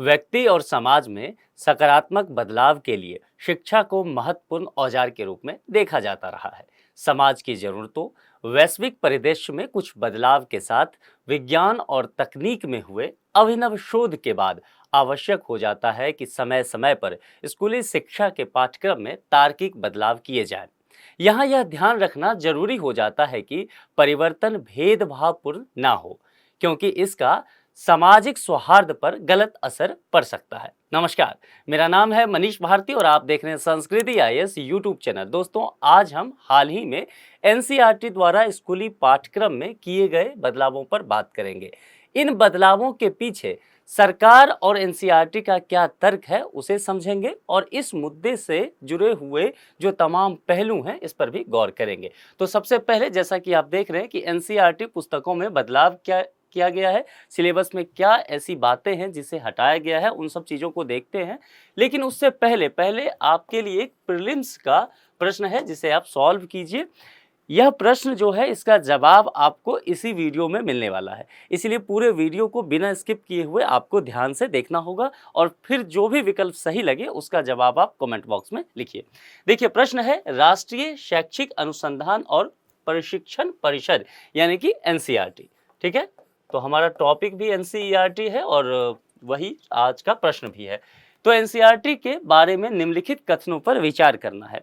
व्यक्ति और समाज में सकारात्मक बदलाव के लिए शिक्षा को महत्वपूर्ण औजार के रूप में देखा जाता रहा है। समाज की जरूरतों, वैश्विक परिदृश्य में कुछ बदलाव के साथ विज्ञान और तकनीक में हुए अभिनव शोध के बाद आवश्यक हो जाता है कि समय समय पर स्कूली शिक्षा के पाठ्यक्रम में तार्किक बदलाव किए जाएं। यहाँ यह ध्यान रखना जरूरी हो जाता है कि परिवर्तन भेदभावपूर्ण ना हो, क्योंकि इसका सामाजिक सौहार्द पर गलत असर पड़ सकता है। नमस्कार, मेरा नाम है मनीष भारती और आप देख रहे हैं संस्कृति आईएएस यूट्यूब चैनल। दोस्तों, आज हम हाल ही में एनसीईआरटी द्वारा स्कूली पाठ्यक्रम में किए गए बदलावों पर बात करेंगे। इन बदलावों के पीछे सरकार और एनसीईआरटी का क्या तर्क है उसे समझेंगे और इस मुद्दे से जुड़े हुए जो तमाम पहलू हैं इस पर भी गौर करेंगे। तो सबसे पहले, जैसा कि आप देख रहे हैं कि एनसीईआरटी पुस्तकों में बदलाव क्या किया गया है, सिलेबस में क्या ऐसी बातें हैं जिसे हटाया गया है, उन सब चीज़ों को देखते हैं। लेकिन उससे पहले पहले आपके लिए एक प्रीलिम्स का प्रश्न है जिसे आप सॉल्व कीजिए। यह प्रश्न जो है, इसका जवाब आपको इसी वीडियो में मिलने वाला है, इसलिए पूरे वीडियो को बिना स्किप किए हुए आपको ध्यान से देखना होगा और फिर जो भी विकल्प सही लगे उसका जवाब आप कमेंट बॉक्स में लिखिए। देखिए, प्रश्न है राष्ट्रीय शैक्षिक अनुसंधान और प्रशिक्षण परिषद यानी कि एनसीईआरटी। ठीक है, तो हमारा टॉपिक भी एनसीईआरटी है और वही आज का प्रश्न भी है। तो एनसीईआरटी के बारे में निम्नलिखित कथनों पर विचार करना है।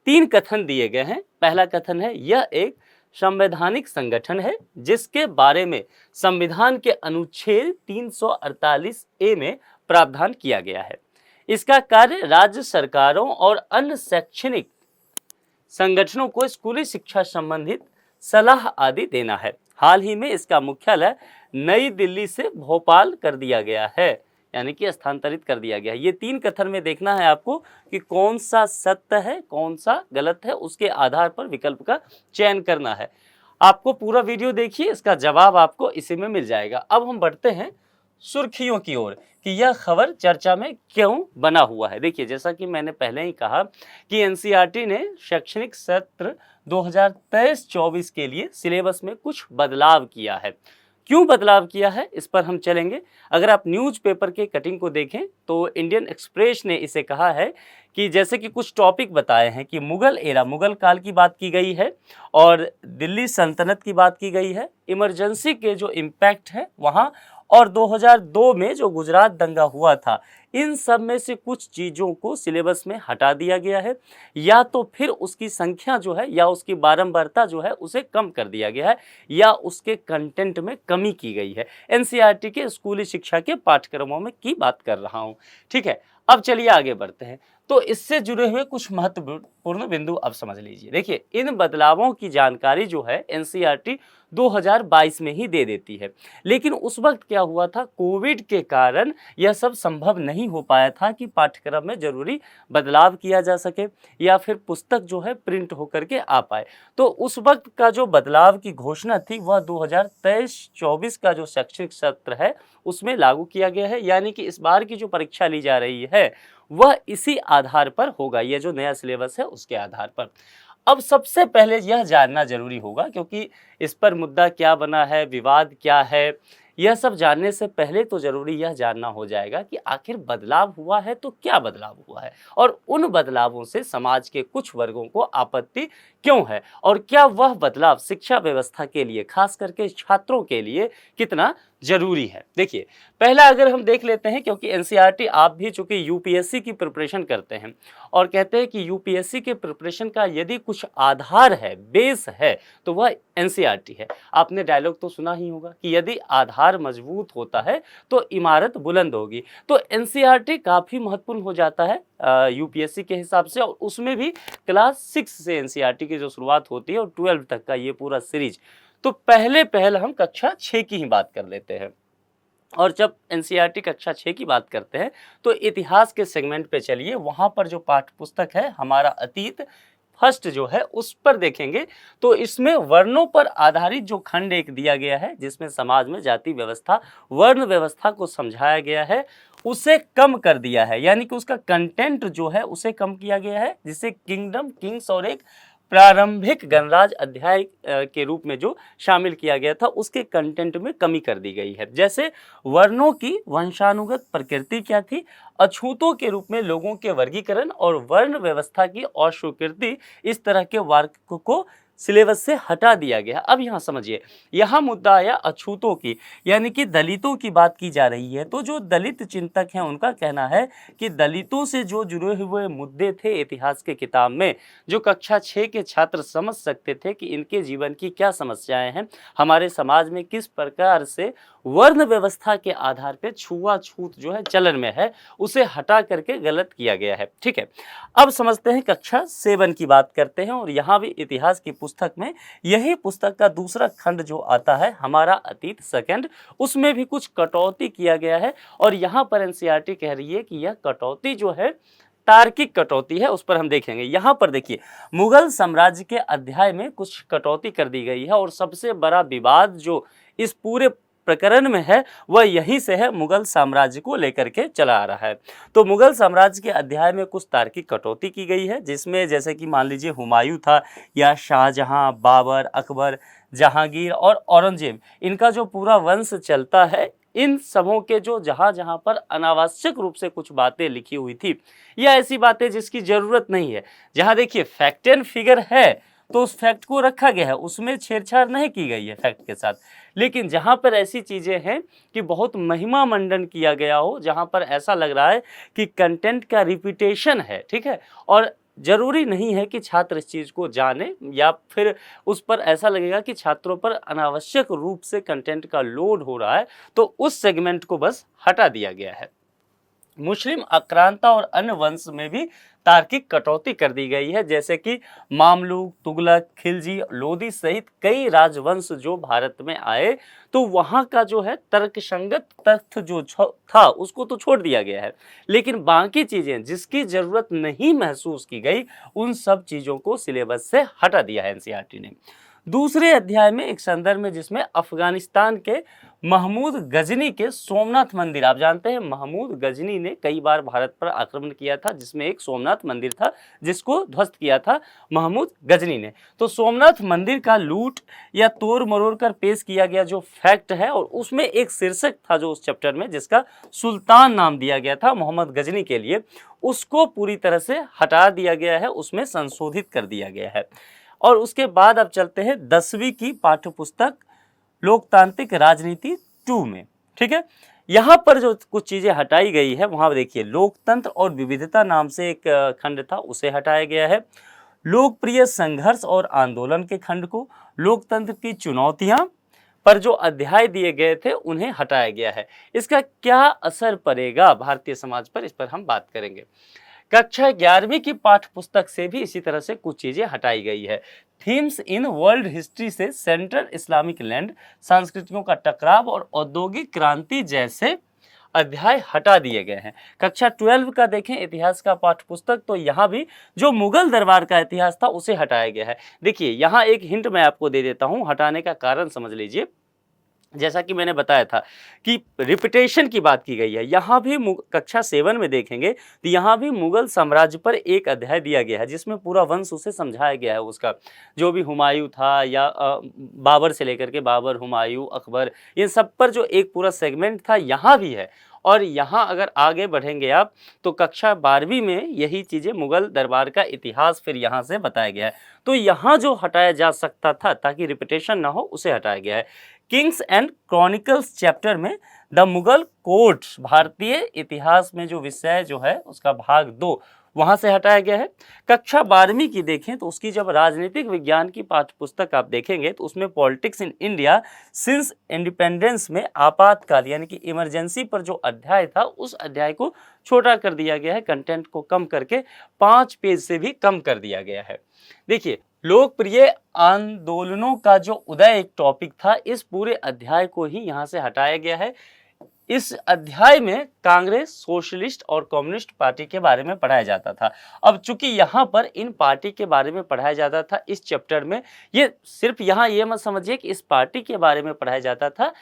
3 कथन दिए गए हैं। पहला कथन है, यह एक संवैधानिक संगठन है जिसके बारे में संविधान के अनुच्छेद 348 ए में प्रावधान किया गया है। इसका कार्य राज्य सरकारों और अन्य शैक्षणिक संगठनों को स्कूली शिक्षा संबंधित सलाह आदि देना है। हाल ही में इसका मुख्यालय नई दिल्ली से भोपाल कर दिया गया है, यानी कि स्थानांतरित कर दिया गया है। ये 3 कथन में देखना है आपको कि कौन सा सत्य है, कौन सा गलत है, उसके आधार पर विकल्प का चयन करना है। आपको पूरा वीडियो देखिए, इसका जवाब आपको इसी में मिल जाएगा। अब हम बढ़ते हैं सुर्खियों की ओर कि यह खबर चर्चा में क्यों बना हुआ है। देखिए, जैसा कि मैंने पहले ही कहा कि एनसीईआरटी ने शैक्षणिक सत्र 2023-24 के लिए सिलेबस में कुछ बदलाव किया है। क्यों बदलाव किया है, इस पर हम चलेंगे। अगर आप न्यूज़पेपर के कटिंग को देखें तो इंडियन एक्सप्रेस ने इसे कहा है कि जैसे कि कुछ टॉपिक बताए हैं कि मुगल काल की बात की गई है और दिल्ली सल्तनत की बात की गई है, इमरजेंसी के जो इम्पैक्ट है वहाँ, और 2002 में जो गुजरात दंगा हुआ था, इन सब में से कुछ चीज़ों को सिलेबस में हटा दिया गया है, या तो फिर उसकी संख्या जो है या उसकी बारंबारता जो है उसे कम कर दिया गया है, या उसके कंटेंट में कमी की गई है। एनसीईआरटी के स्कूली शिक्षा के पाठ्यक्रमों में की बात कर रहा हूँ। ठीक है, अब चलिए आगे बढ़ते हैं। तो इससे जुड़े हुए कुछ महत्वपूर्ण बिंदु अब समझ लीजिए। देखिए, इन बदलावों की जानकारी जो है एनसीईआरटी 2022 में ही दे देती है, लेकिन उस वक्त क्या हुआ था, कोविड के कारण यह सब संभव नहीं हो पाया था कि पाठ्यक्रम में जरूरी बदलाव किया जा सके या फिर पुस्तक जो है प्रिंट होकर के आ पाए। तो उस वक्त का जो बदलाव की घोषणा थी वह 2023-24 का जो शैक्षणिक सत्र है उसमें लागू किया गया है, यानी कि इस बार की जो परीक्षा ली जा रही है वह इसी आधार पर होगा, यह जो नया सिलेबस है उसके आधार पर। अब सबसे पहले यह जानना जरूरी होगा, क्योंकि इस पर मुद्दा क्या बना है, विवाद क्या है, यह सब जानने से पहले तो जरूरी यह जानना हो जाएगा कि आखिर बदलाव हुआ है तो क्या बदलाव हुआ है और उन बदलावों से समाज के कुछ वर्गों को आपत्ति क्यों है और क्या वह बदलाव शिक्षा व्यवस्था के लिए, खास करके छात्रों के लिए कितना जरूरी है। देखिए, पहला अगर हम देख लेते हैं, क्योंकि एनसीईआरटी, आप भी चूंकि यूपीएससी की प्रिपरेशन करते हैं और कहते हैं कि यूपीएससी के प्रिपरेशन का यदि कुछ आधार है, बेस है, तो वह एनसीईआरटी है। आपने डायलॉग तो सुना ही होगा कि यदि आधार मजबूत होता है तो इमारत बुलंद होगी। तो एनसीईआरटी काफी महत्वपूर्ण हो जाता है यूपीएससी के हिसाब से, और उसमें भी क्लास 6 से एनसीईआरटी की जो शुरुआत होती है और 12 तक का ये पूरा सीरीज। तो पहले हम कक्षा 6 की ही बात कर लेते हैं, और जब एनसीईआरटी कक्षा 6 की बात करते हैं तो इतिहास के सेगमेंट पे चलिए, वहां पर जो पाठ्य पुस्तक है हमारा अतीत फर्स्ट जो है उस पर देखेंगे। तो इसमें वर्णों पर आधारित जो खंड एक दिया गया है जिसमें समाज में जाति व्यवस्था, वर्ण व्यवस्था को समझाया गया है, उसे कम कर दिया है, यानी कि उसका कंटेंट जो है उसे कम किया गया है, जिसे किंगडम, किंग्स और एक प्रारंभिक गणराज्य अध्याय के रूप में जो शामिल किया गया था उसके कंटेंट में कमी कर दी गई है। जैसे वर्णों की वंशानुगत प्रकृति क्या थी, अछूतों के रूप में लोगों के वर्गीकरण और वर्ण व्यवस्था की अस्वीकृति, इस तरह के वाक्यों को सिलेबस से हटा दिया गया। अब यहाँ समझिए, यहाँ मुद्दा आया अछूतों की, यानी कि दलितों की बात की जा रही है। तो जो दलित चिंतक हैं उनका कहना है कि दलितों से जो जुड़े हुए मुद्दे थे इतिहास के किताब में, जो कक्षा 6 के छात्र समझ सकते थे कि इनके जीवन की क्या समस्याएं हैं, हमारे समाज में किस प्रकार से वर्ण व्यवस्था के आधार पर छुआछूत जो है चलन में है, उसे हटा करके गलत किया गया है। ठीक है, अब समझते हैं कक्षा 7 की बात करते हैं। और यहाँ भी इतिहास की पुस्तक में यही पुस्तक का दूसरा खंड जो आता है, हमारा अतीत सेकंड, उसमें भी कुछ कटौती किया गया है। और यहाँ पर एनसीईआरटी कह रही है कि यह कटौती जो है तार्किक कटौती है, उस पर हम देखेंगे। यहाँ पर देखिए, मुगल साम्राज्य के अध्याय में कुछ कटौती कर दी गई है और सबसे बड़ा विवाद जो इस पूरे प्रकरण में है वह यहीं से है, मुगल साम्राज्य को लेकर के चला आ रहा है। तो मुगल साम्राज्य के अध्याय में कुछ तार्किक कटौती की गई है, जिसमें जैसे कि मान लीजिए हुमायूं था या शाहजहां, बाबर, अकबर, जहांगीर और औरंगजेब, इनका जो पूरा वंश चलता है, इन सबों के जो जहां जहां पर अनावश्यक रूप से कुछ बातें लिखी हुई थी या ऐसी बातें जिसकी जरूरत नहीं है, जहां देखिए फैक्ट एंड फिगर है तो उस फैक्ट को रखा गया है, उसमें छेड़छाड़ नहीं की गई है फैक्ट के साथ। लेकिन जहां पर ऐसी चीजें हैं कि बहुत महिमा मंडन किया गया हो, जहां पर ऐसा लग रहा है कि कंटेंट का रिपीटेशन है, ठीक है, और जरूरी नहीं है कि छात्र इस चीज को जाने, या फिर उस पर ऐसा लगेगा कि छात्रों पर अनावश्यक रूप से कंटेंट का लोड हो रहा है, तो उस सेगमेंट को बस हटा दिया गया है। मुस्लिम आक्रांता और अन्य वंश में भी तार्किक कटौती कर दी गई है, जैसे कि मामलुक, तुगलक, खिलजी, लोदी सहित कई राजवंश जो भारत में आए, तो वहाँ का जो है तर्कसंगत तथ्य जो था उसको तो छोड़ दिया गया है, लेकिन बाकी चीजें जिसकी जरूरत नहीं महसूस की गई, उन सब चीजों को सिलेबस से हटा दिया है एनसीईआरटी ने। दूसरे अध्याय में एक संदर्भ में जिसमें अफगानिस्तान के महमूद गजनी के सोमनाथ मंदिर, आप जानते हैं महमूद गजनी ने कई बार भारत पर आक्रमण किया था, जिसमें एक सोमनाथ मंदिर था जिसको ध्वस्त किया था महमूद गजनी ने। तो सोमनाथ मंदिर का लूट या तोड़ मरोड़ कर पेश किया गया जो फैक्ट है, और उसमें एक शीर्षक था जो उस चैप्टर में जिसका सुल्तान नाम दिया गया था मोहम्मद गजनी के लिए, उसको पूरी तरह से हटा दिया गया है, उसमें संशोधित कर दिया गया है। और उसके बाद अब चलते हैं 10वीं की पाठ्यपुस्तक लोकतांत्रिक राजनीति 2 में। ठीक है, यहाँ पर जो कुछ चीजें हटाई गई है, वहां देखिए लोकतंत्र और विविधता नाम से एक खंड था, उसे हटाया गया है। लोकप्रिय संघर्ष और आंदोलन के खंड को, लोकतंत्र की चुनौतियां पर जो अध्याय दिए गए थे उन्हें हटाया गया है। इसका क्या असर पड़ेगा भारतीय समाज पर, इस पर हम बात करेंगे। कक्षा 11वीं की पाठ्य पुस्तक से भी इसी तरह से कुछ चीजें हटाई गई है। थीम्स इन वर्ल्ड हिस्ट्री से सेंट्रल इस्लामिक लैंड, सांस्कृतिकों का टकराव और औद्योगिक क्रांति जैसे अध्याय हटा दिए गए हैं। कक्षा 12 का देखें इतिहास का पाठ्य पुस्तक, तो यहाँ भी जो मुगल दरबार का इतिहास था उसे हटाया गया है। देखिए यहाँ एक हिंट मैं आपको दे देता हूँ, हटाने का कारण समझ लीजिए। जैसा कि मैंने बताया था कि रिपीटेशन की बात की गई है, यहाँ भी कक्षा 7 में देखेंगे तो यहाँ भी मुगल साम्राज्य पर एक अध्याय दिया गया है जिसमें पूरा वंश उसे समझाया गया है, उसका जो भी हुमायूं था या बाबर से लेकर के बाबर, हुमायूं, अकबर, इन सब पर जो एक पूरा सेगमेंट था यहाँ भी है। और यहाँ अगर आगे बढ़ेंगे आप तो कक्षा 12वीं में यही चीज़ें मुगल दरबार का इतिहास फिर यहाँ से बताया गया है। तो यहाँ जो हटाया जा सकता था ताकि रिपीटेशन ना हो उसे हटाया गया है। किंग्स एंड क्रॉनिकल्स चैप्टर में द मुगल कोर्ट्स, भारतीय इतिहास में जो विषय जो है उसका भाग 2 वहां से हटाया गया है। कक्षा 12वीं की देखें तो उसकी जब राजनीतिक विज्ञान की पाठ्य पुस्तक आप देखेंगे तो उसमें politics in India since independence में आपातकाल यानी कि इमरजेंसी पर जो अध्याय था उस अध्याय को छोटा कर दिया गया है, कंटेंट को कम करके 5 पेज से भी कम कर दिया गया है। देखिए लोकप्रिय आंदोलनों का जो उदय एक टॉपिक था, इस पूरे अध्याय को ही यहाँ से हटाया गया है। इस अध्याय में कांग्रेस, सोशलिस्ट और कम्युनिस्ट पार्टी के बारे में पढ़ाया जाता था। अब चूंकि यहाँ पर इन पार्टी के बारे में पढ़ाया जाता था इस चैप्टर में, ये सिर्फ यहाँ ये मत समझिए कि इस पार्टी के बारे में पढ़ाया जाता था,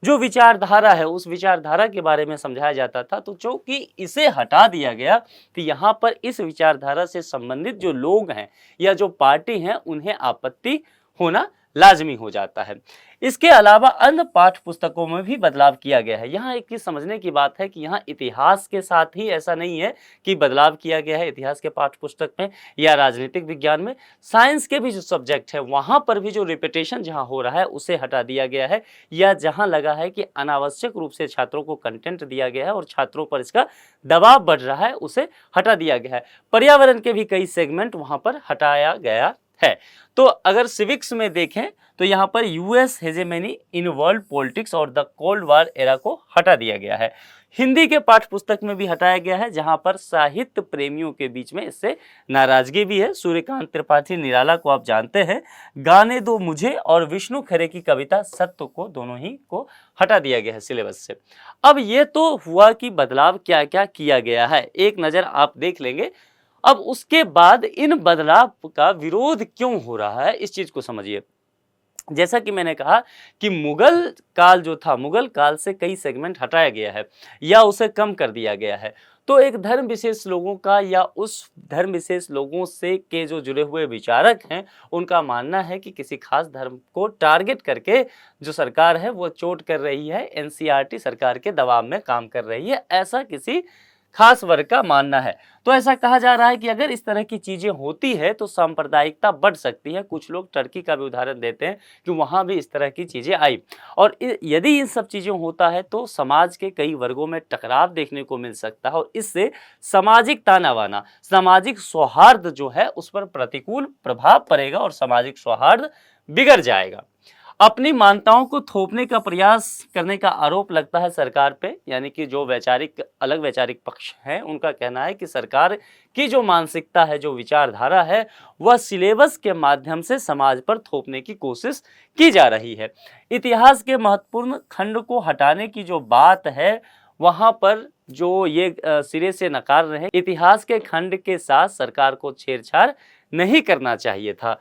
जो विचारधारा है उस विचारधारा के बारे में समझाया जाता था। तो चूंकि इसे हटा दिया गया कि यहाँ पर इस विचारधारा से संबंधित जो लोग हैं या जो पार्टी हैं उन्हें आपत्ति होना लाजमी हो जाता है। इसके अलावा अन्य पाठ पुस्तकों में भी बदलाव किया गया है। यहाँ एक चीज समझने की बात है कि यहाँ इतिहास के साथ ही ऐसा नहीं है कि बदलाव किया गया है इतिहास के पाठ पुस्तक में या राजनीतिक विज्ञान में, साइंस के भी जो सब्जेक्ट है वहाँ पर भी जो रिपीटेशन जहाँ हो रहा है उसे हटा दिया गया है, या जहाँ लगा है कि अनावश्यक रूप से छात्रों को कंटेंट दिया गया है और छात्रों पर इसका दबाव बढ़ रहा है उसे हटा दिया गया है। पर्यावरण के भी कई सेगमेंट वहाँ पर हटाया गया है। तो अगर सिविक्स में देखें तो यहाँ पर US hegemony in world politics और द कोल्ड वॉर एरा को हटा दिया गया है। हिंदी के पाठ पुस्तक में भी हटाया गया है, जहाँ पर साहित्य प्रेमियों के बीच में इससे नाराजगी भी है। सूर्यकांत त्रिपाठी निराला को आप जानते हैं, गाने दो मुझे और विष्णु खरे की कविता सत्य को, दोनों ही को हटा दिया गया है सिलेबस से। अब ये तो हुआ कि बदलाव क्या क्या किया गया है, एक नज़र आप देख लेंगे। अब उसके बाद इन बदलाव का विरोध क्यों हो रहा है इस चीज को समझिए। जैसा कि मैंने कहा कि मुगल काल जो था, मुगल काल से कई सेगमेंट हटाया गया है या उसे कम कर दिया गया है। तो एक धर्म विशेष लोगों का या उस धर्म विशेष लोगों से के जो जुड़े हुए विचारक हैं उनका मानना है कि किसी खास धर्म को टारगेट करके जो सरकार है वो चोट कर रही है, एनसीईआरटी सरकार के दबाव में काम कर रही है, ऐसा किसी खास वर्ग का मानना है। तो ऐसा कहा जा रहा है कि अगर इस तरह की चीजें होती है तो सांप्रदायिकता बढ़ सकती है। कुछ लोग टर्की का भी उदाहरण देते हैं कि वहां भी इस तरह की चीजें आई, और यदि इन सब चीजें होता है तो समाज के कई वर्गों में टकराव देखने को मिल सकता है और इससे सामाजिक ताना बाना, सामाजिक सौहार्द जो है उस पर प्रतिकूल प्रभाव पड़ेगा और सामाजिक सौहार्द बिगड़ जाएगा। अपनी मान्यताओं को थोपने का प्रयास करने का आरोप लगता है सरकार पे, यानी कि जो वैचारिक अलग वैचारिक पक्ष हैं उनका कहना है कि सरकार की जो मानसिकता है, जो विचारधारा है, वह सिलेबस के माध्यम से समाज पर थोपने की कोशिश की जा रही है। इतिहास के महत्वपूर्ण खंड को हटाने की जो बात है वहाँ पर जो ये सिरे से नकार रहे हैं, इतिहास के खंड के साथ सरकार को छेड़छाड़ नहीं करना चाहिए था।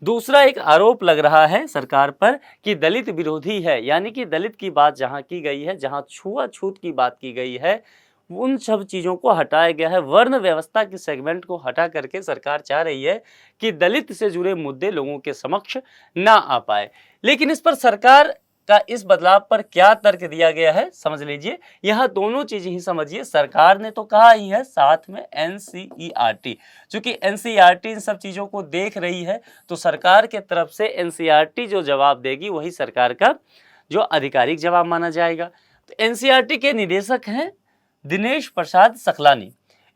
दूसरा एक आरोप लग रहा है सरकार पर कि दलित विरोधी है, यानी कि दलित की बात जहाँ की गई है, जहाँ छुआछूत की बात की गई है, उन सब चीज़ों को हटाया गया है। वर्ण व्यवस्था के सेगमेंट को हटा करके सरकार चाह रही है कि दलित से जुड़े मुद्दे लोगों के समक्ष ना आ पाए। लेकिन इस पर सरकार का इस बदलाव पर क्या तर्क दिया गया है समझ लीजिए। यह दोनों चीजें ही समझिए। सरकार ने तो कहा ही है, साथ में एनसीईआरटी, क्योंकि एनसीईआरटी इन सब चीजों को देख रही है तो सरकार के तरफ से एनसीईआरटी जो जवाब देगी वही सरकार का जो आधिकारिक जवाब माना जाएगा। तो एनसीईआरटी के निदेशक हैं दिनेश प्रसाद सकलानी।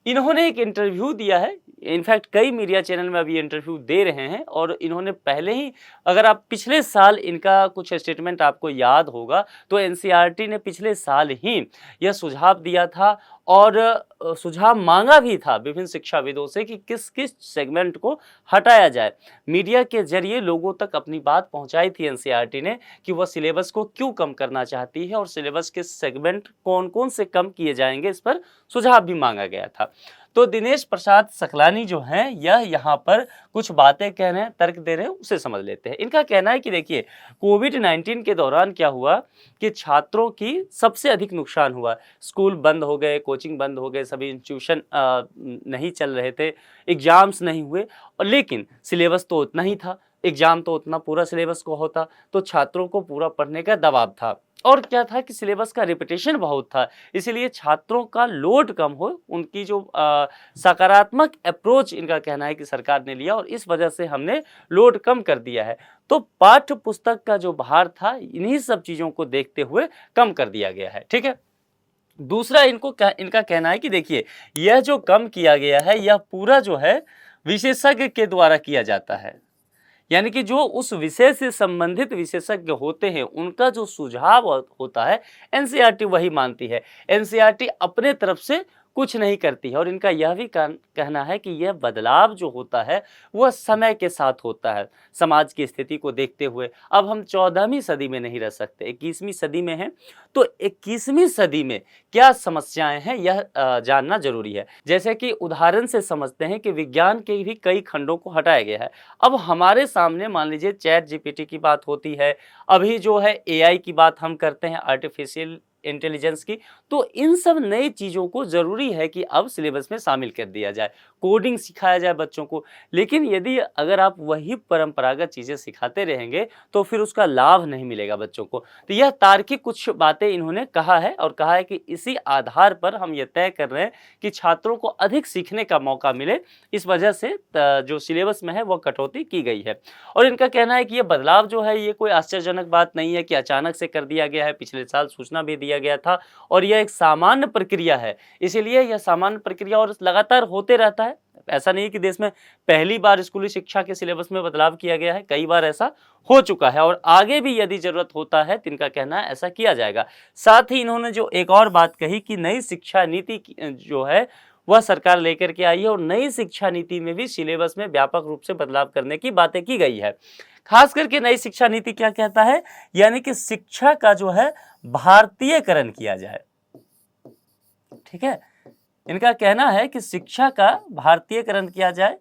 इन्होंने एक इंटरव्यू दिया है, इनफैक्ट कई मीडिया चैनल में अभी इंटरव्यू दे रहे हैं, और इन्होंने पहले ही, अगर आप पिछले साल इनका कुछ स्टेटमेंट आपको याद होगा तो एनसीईआरटी ने पिछले साल ही यह सुझाव दिया था और सुझाव मांगा भी था विभिन्न शिक्षाविदों से कि किस किस सेगमेंट को हटाया जाए। मीडिया के जरिए लोगों तक अपनी बात पहुंचाई थी एनसीईआरटी ने कि वह सिलेबस को क्यों कम करना चाहती है और सिलेबस के सेगमेंट कौन कौन से कम किए जाएंगे, इस पर सुझाव भी मांगा गया था। तो दिनेश प्रसाद सकलानी जो हैं यह यहाँ पर कुछ बातें कह रहे हैं, तर्क दे रहे हैं, उसे समझ लेते हैं। इनका कहना है कि देखिए, कोविड-19 के दौरान क्या हुआ कि छात्रों की सबसे अधिक नुकसान हुआ। स्कूल बंद हो गए, कोचिंग बंद हो गए, सभी इंस्टीट्यूशन नहीं चल रहे थे, एग्जाम्स नहीं हुए, और लेकिन सिलेबस तो उतना ही था, एग्जाम तो उतना पूरा सिलेबस को होता, तो छात्रों को पूरा पढ़ने का दबाव था। और क्या था कि सिलेबस का रिपीटेशन बहुत था, इसलिए छात्रों का लोड कम हो, उनकी जो सकारात्मक अप्रोच इनका कहना है कि सरकार ने लिया और इस वजह से हमने लोड कम कर दिया है। तो पाठ्य पुस्तक का जो भार था इन्हीं सब चीज़ों को देखते हुए कम कर दिया गया है। ठीक है। दूसरा इनका कहना है कि देखिए, यह जो कम किया गया है यह पूरा जो है विशेषज्ञ के द्वारा किया जाता है, यानी कि जो उस विषय से संबंधित विशेषज्ञ होते हैं उनका जो सुझाव होता है एनसीईआरटी वही मानती है। एनसीईआरटी अपने तरफ से कुछ नहीं करती है। और इनका यह भी कहना है कि यह बदलाव जो होता है वह समय के साथ होता है। समाज की स्थिति को देखते हुए अब हम 14वीं सदी में नहीं रह सकते, 21वीं सदी में हैं। तो 21वीं सदी में क्या समस्याएं हैं यह जानना जरूरी है। जैसे कि उदाहरण से समझते हैं कि विज्ञान के भी कई खंडों को हटाया गया है। अब हमारे सामने मान लीजिए चैट जीपीटी की बात होती है, अभी जो है एआई की बात हम करते हैं, आर्टिफिशियल इंटेलिजेंस की। तो इन सब नई चीज़ों को ज़रूरी है कि अब सिलेबस में शामिल कर दिया जाए, कोडिंग सिखाया जाए बच्चों को। लेकिन यदि अगर आप वही परंपरागत चीज़ें सिखाते रहेंगे तो फिर उसका लाभ नहीं मिलेगा बच्चों को। तो यह तार्किक कुछ बातें इन्होंने कहा है और कहा है कि इसी आधार पर हम ये तय कर रहे हैं कि छात्रों को अधिक सीखने का मौका मिले, इस वजह से जो सिलेबस में है वह कटौती की गई है। और इनका कहना है कि ये बदलाव जो है ये कोई आश्चर्यजनक बात नहीं है कि अचानक से कर दिया गया है, पिछले साल सूचना भी दिया गया था और यह एक सामान्य प्रक्रिया है। इसीलिए यह सामान्य प्रक्रिया और लगातार होते रहता है। ऐसा नहीं कि देश में पहली बार स्कूली शिक्षा के सिलेबस में बदलाव किया गया है, कई बार ऐसा हो चुका है और आगे भी यदि जरूरत होता है तो इनका कहना है ऐसा किया जाएगा। साथ ही इन्होंने जो एक और बात कही कि नई शिक्षा नीति जो है वह सरकार लेकर के आई है और नई शिक्षा नीति में भी सिलेबस में व्यापक रूप से बदलाव करने की बातें की गई है। खास करके नई शिक्षा नीति क्या कहता है, यानी कि शिक्षा का जो है भारतीयकरण किया जाए। ठीक है, इनका कहना है कि शिक्षा का भारतीयकरण किया जाए,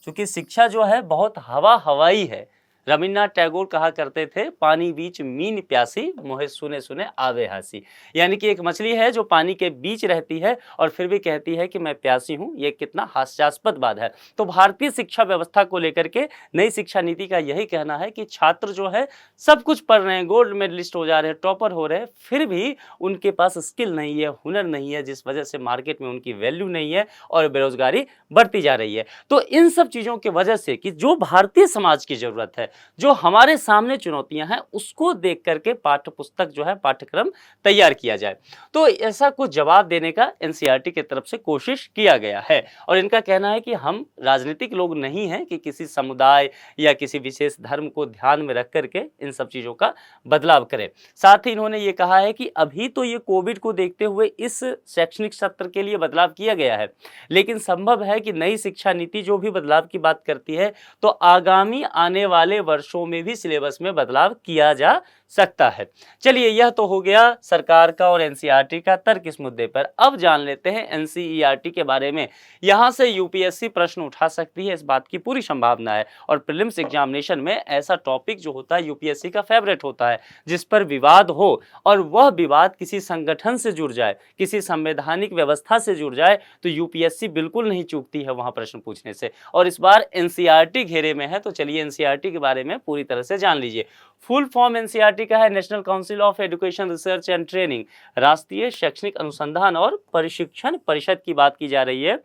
क्योंकि शिक्षा जो है बहुत हवाई है। रविन्द्रनाथ टैगोर कहा करते थे, पानी बीच मीन प्यासी, मोहे सुने सुने आवे हंसी। यानी कि एक मछली है जो पानी के बीच रहती है और फिर भी कहती है कि मैं प्यासी हूँ। ये कितना हास्यास्पद बात है। तो भारतीय शिक्षा व्यवस्था को लेकर के नई शिक्षा नीति का यही कहना है कि छात्र जो है सब कुछ पढ़ रहे हैं, गोल्ड मेडलिस्ट हो जा रहे हैं, टॉपर हो रहे हैं, फिर भी उनके पास स्किल नहीं है, हुनर नहीं है, जिस वजह से मार्केट में उनकी वैल्यू नहीं है और बेरोजगारी बढ़ती जा रही है। तो इन सब चीज़ों की वजह से कि जो भारतीय समाज की जरूरत है, जो हमारे सामने चुनौतियां हैं, उसको देख करके पाठ्य पुस्तक जो है पाठ्यक्रम तैयार किया जाए। तो ऐसा कुछ जवाब देने का एनसीईआरटी की तरफ से कोशिश किया गया है। और इनका कहना है कि हम राजनीतिक लोग नहीं हैं कि किसी समुदाय या किसी विशेष धर्म को ध्यान में रख करके इन सब चीज़ों का बदलाव करें। साथ ही इन्होंने ये कहा है कि अभी तो ये कोविड को देखते हुए इस शैक्षणिक सत्र के लिए बदलाव किया गया है, लेकिन संभव है कि नई शिक्षा नीति जो भी बदलाव की बात करती है तो आगामी आने वाले वर्षों में भी सिलेबस में बदलाव किया जा सकता है। चलिए, यह तो हो गया सरकार का और एनसीईआरटी का तर्क इस मुद्दे पर। अब जान लेते हैं एनसीईआरटी के बारे में। यहां से यूपीएससी प्रश्न उठा सकती है, इस बात की पूरी संभावना है। और प्रीलिम्स एग्जामिनेशन में ऐसा टॉपिक जो होता है यूपीएससी का फेवरेट होता है, जिस पर विवाद हो और वह विवाद किसी संगठन से जुड़ जाए, किसी संवैधानिक व्यवस्था से जुड़ जाए, तो यूपीएससी बिल्कुल नहीं चूकती है वहां प्रश्न पूछने से। और इस बार एनसीईआरटी घेरे में है, तो चलिए एनसीईआरटी के बारे में पूरी तरह से जान लीजिए। फुल फॉर्म एनसीईआरटी का है national council of education research and training, राष्ट्रीय शैक्षणिक अनुसंधान और प्रशिक्षण परिषद की बात की जा रही है।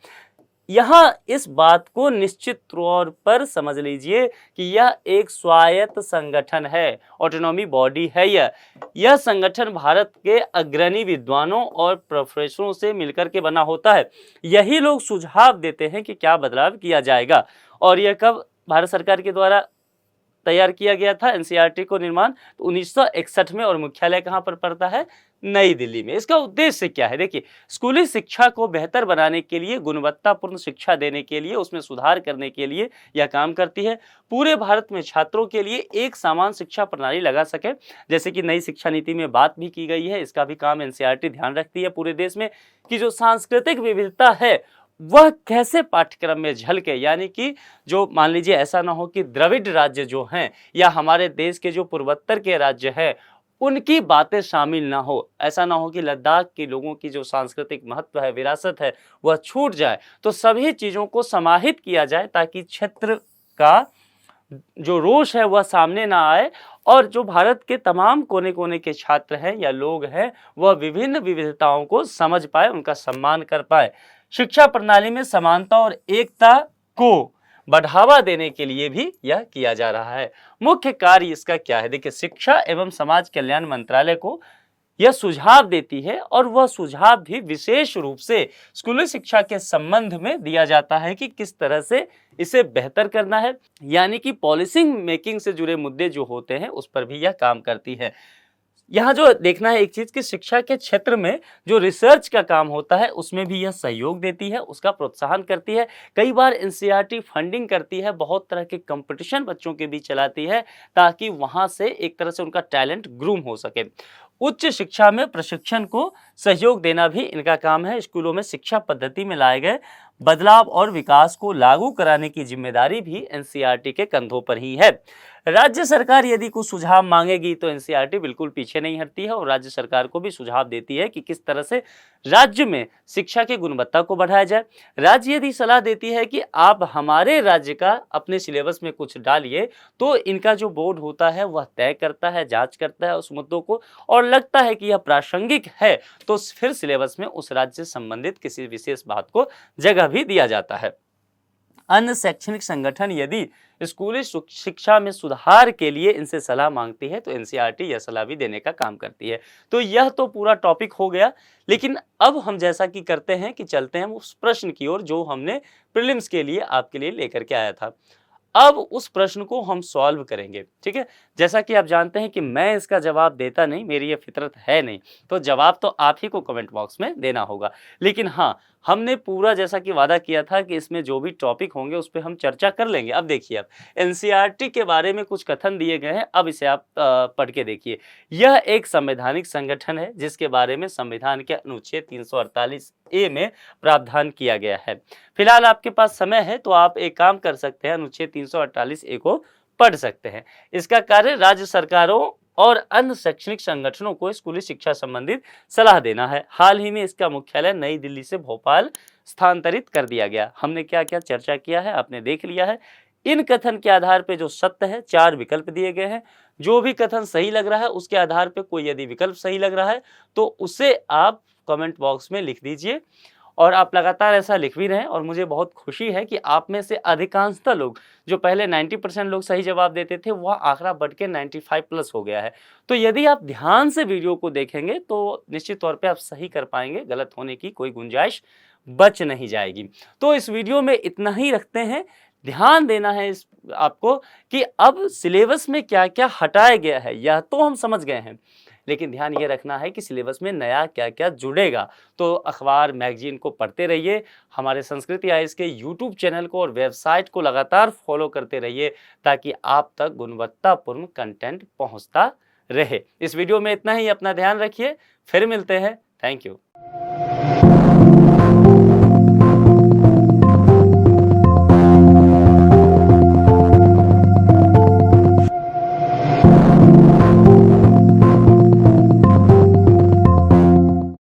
यहाँ इस बात को निश्चित तौर पर समझ लीजिए कि यह एक स्वायत्त संगठन है, ऑटोनॉमी बॉडी है। यह संगठन भारत के अग्रणी विद्वानों और प्रोफेसरों से मिलकर के बना होता है। यही लोग सुझाव देते हैं कि क्या बदलाव किया जाएगा। और यह कब भारत सरकार के द्वारा तैयार किया गया था एनसीईआरटी को निर्माण, तो 1961 में। और मुख्यालय कहाँ पर पड़ता है? नई दिल्ली में। इसका उद्देश्य क्या है? देखिए, स्कूली शिक्षा को बेहतर बनाने के लिए, गुणवत्तापूर्ण शिक्षा देने के लिए, उसमें सुधार करने के लिए यह काम करती है। पूरे भारत में छात्रों के लिए एक समान शिक्षा प्रणाली लगा सके, जैसे कि नई शिक्षा नीति में बात भी की गई है। इसका भी काम एनसीईआरटी ध्यान रखती है पूरे देश में कि जो सांस्कृतिक विविधता है वह कैसे पाठ्यक्रम में झलके। यानी कि जो मान लीजिए ऐसा ना हो कि द्रविड़ राज्य जो हैं या हमारे देश के जो पूर्वोत्तर के राज्य हैं उनकी बातें शामिल ना हो। ऐसा ना हो कि लद्दाख के लोगों की जो सांस्कृतिक महत्व है, विरासत है, वह छूट जाए। तो सभी चीज़ों को समाहित किया जाए ताकि क्षेत्र का जो रोष है वह सामने ना आए और जो भारत के तमाम कोने कोने के छात्र हैं या लोग हैं वह विभिन्न विविधताओं को समझ पाए, उनका सम्मान कर पाए। शिक्षा प्रणाली में समानता और एकता को बढ़ावा देने के लिए भी यह किया जा रहा है। मुख्य कार्य इसका क्या है? देखिए, शिक्षा एवं समाज कल्याण मंत्रालय को यह सुझाव देती है और वह सुझाव भी विशेष रूप से स्कूली शिक्षा के संबंध में दिया जाता है कि किस तरह से इसे बेहतर करना है। यानी कि पॉलिसी मेकिंग से जुड़े मुद्दे जो होते हैं उस पर भी यह काम करती है। यहाँ जो देखना है एक चीज कि शिक्षा के क्षेत्र में जो रिसर्च का काम होता है उसमें भी यह सहयोग देती है, उसका प्रोत्साहन करती है। कई बार एनसीईआरटी फंडिंग करती है, बहुत तरह के कंपटीशन बच्चों के बीच चलाती है ताकि वहां से एक तरह से उनका टैलेंट ग्रूम हो सके। उच्च शिक्षा में प्रशिक्षण को सहयोग देना भी इनका काम है। स्कूलों में शिक्षा पद्धति में लाए गए बदलाव और विकास को लागू कराने की जिम्मेदारी भी एनसीईआरटी के कंधों पर ही है। राज्य सरकार यदि कुछ सुझाव मांगेगी तो एनसीईआरटी बिल्कुल पीछे नहीं हटती है और राज्य सरकार को भी सुझाव देती है कि किस तरह से राज्य में शिक्षा की गुणवत्ता को बढ़ाया जाए। राज्य यदि सलाह देती है कि आप हमारे राज्य का अपने सिलेबस में कुछ डालिए, तो इनका जो बोर्ड होता है वह तय करता है, जांच करता है उस मुद्दों को, और लगता है कि यह प्रासंगिक है तो फिर सिलेबस में उस राज्य से संबंधित किसी विशेष बात को जगह भी दिया जाता है। अन्य शैक्षणिक संगठन यदि स्कूली शिक्षा में सुधार के लिए इनसे सलाह मांगती है तो एनसीईआरटी यह सलाह भी देने का काम करती है। तो यह तो पूरा टॉपिक हो गया, लेकिन अब हम जैसा कि करते हैं कि चलते हैं उस प्रश्न की ओर जो हमने प्रीलिम्स के लिए आपके लिए लेकर के आया था। अब उस प्रश्न को हम सॉल्व करेंगे, ठीक है। जैसा कि आप जानते हैं कि मैं इसका जवाब देता नहीं, मेरी ये फितरत है नहीं, तो जवाब तो आप ही को कमेंट बॉक्स में देना होगा। लेकिन हाँ, हमने पूरा जैसा कि वादा किया था कि इसमें जो भी टॉपिक होंगे उस पे हम चर्चा कर लेंगे। अब देखिए, अब एनसीईआरटी के बारे में कुछ कथन दिए गए हैं, अब इसे आप पढ़ के देखिए। यह एक संवैधानिक संगठन है जिसके बारे में संविधान के अनुच्छेद 348 ए में प्रावधान किया गया है। फिलहाल आपके पास समय है तो आप एक काम कर सकते हैं, अनुच्छेद 348 ए को पढ़ सकते हैं। इसका कार्य राज्य सरकारों और अन्य शैक्षणिक संगठनों को स्कूली शिक्षा संबंधित सलाह देना है। हाल ही में इसका मुख्यालय नई दिल्ली से भोपाल स्थानांतरित कर दिया गया। हमने क्या क्या चर्चा किया है आपने देख लिया है। इन कथन के आधार पे जो सत्य है, 4 विकल्प दिए गए हैं। जो भी कथन सही लग रहा है उसके आधार पे कोई यदि विकल्प सही लग रहा है तो उसे आप कमेंट बॉक्स में लिख दीजिए, और आप लगातार ऐसा लिख भी रहे हैं। और मुझे बहुत खुशी है कि आप में से अधिकांशतः लोग, जो पहले 90% लोग सही जवाब देते थे, वह आंकड़ा बढ़ के 95 प्लस हो गया है। तो यदि आप ध्यान से वीडियो को देखेंगे तो निश्चित तौर पे आप सही कर पाएंगे, गलत होने की कोई गुंजाइश बच नहीं जाएगी। तो इस वीडियो में इतना ही रखते हैं। ध्यान देना है इस आपको कि अब सिलेबस में क्या क्या हटाया गया है यह तो हम समझ गए हैं, लेकिन ध्यान ये रखना है कि सिलेबस में नया क्या क्या जुड़ेगा। तो अखबार मैगजीन को पढ़ते रहिए, हमारे संस्कृति आईएएस के यूट्यूब चैनल को और वेबसाइट को लगातार फॉलो करते रहिए ताकि आप तक गुणवत्तापूर्ण कंटेंट पहुंचता रहे। इस वीडियो में इतना ही, अपना ध्यान रखिए, फिर मिलते हैं। Thank you.